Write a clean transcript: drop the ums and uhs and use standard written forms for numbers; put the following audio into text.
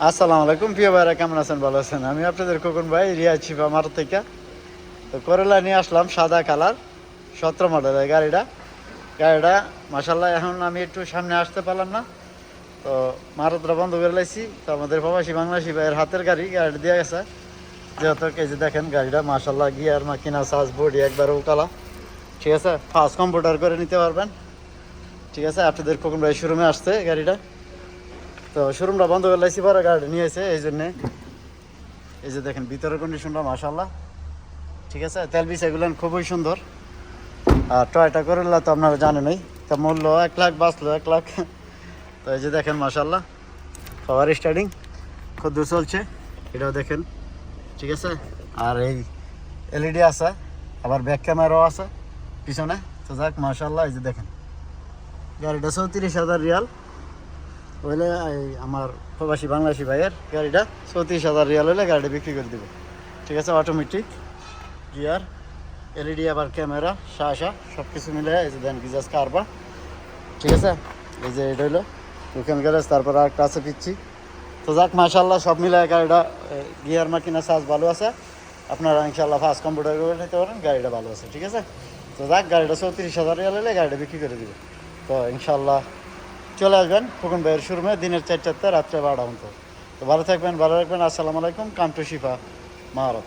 আসসালামু আলাইকুম প্রিয় ভাইরা, কেমন আছেন? ভালো আছেন? আমি আপনাদের খোকন ভাই, রিয়া শিফা মারুত থেকে। তো করলা নিয়ে আসলাম সাদা কালার 17 মডেলের গাড়িটা মাসাল্লাহ। এখন আমি একটু সামনে আসতে পারলাম না, তো মারুতরা বন্ধ করে লাইছি। তো আমাদের প্রবাসী বাংলাদেশি ভাইয়ের হাতের গাড়ি দিয়ে গেছে। যেহেতু কেজি দেখেন গাড়িটা মাসাল্লাহ, গিয়ার মাকিনা সাজ বডি একবার উকালা, ঠিক আছে। ফার্স্ট কম্পিউটার করে নিতে পারবেন, ঠিক আছে। আপনাদের খোকন ভাই শোরুমে আসছে গাড়িটা, তো শোরুমটা বন্ধ করে লাইছি, পরে গাড়িটা নিয়ে এসে এই জন্যে। এই যে দেখেন ভিতরের কন্ডিশনটা মাশাআল্লাহ, ঠিক আছে। তেল বিষ এগুলো খুবই সুন্দর। আর টয়টা করলা তো আপনারা জানেনই, তো মূল্য 1 লাখ, বাঁচলো 1 লাখ। তো এই যে দেখেন মাশাআল্লাহ, পাওয়ার স্টার্টিং খুব দূর চলছে, এটাও দেখেন, ঠিক আছে। আর এই এলইডি আছে, আবার ব্যাক ক্যামেরাও আছে পিছনে। তো যাক মাশাআল্লাহ, এই যে দেখেন গাড়িটা 34,000 রিয়াল হইলে, আমার প্রবাসী বাংলাদেশি ভাইয়ের গাড়িটা 34,000 রিয়াল হলে গাড়িটা বিক্রি করে দেবে, ঠিক আছে। অটোমেটিক গিয়ার, এলইডি, আবার ক্যামেরা, শাসা সব কিছু মিলে। এই যে দেন গিজাস কারবা, ঠিক আছে। এই যে এটা হলো দোকান গ্যারেজ, তারপর আর একটা আছে পিচ্ছি। তো যাক মাশাআল্লাহ, সব মিলে গাড়িটা গিয়ার মাকিনা সাজ ভালো আছে। আপনারা ইনশাআল্লাহ ফার্স্ট কম্পিউটার করে নিতে পারেন, গাড়িটা ভালো আছে, ঠিক আছে। তো যাক গাড়িটা 34,000 রিয়াল হলে গাড়িটা বিক্রি করে দিবে। তো ইনশাআল্লাহ চলে আসবেন খোকন ভাইয়ের শোরুমে দিনের 4টাতে রাত্রে 12টা পর্যন্ত। তো ভালো থাকবেন, ভালো রাখবেন। আসসালামু আলাইকুম। Come to Shifa মারত।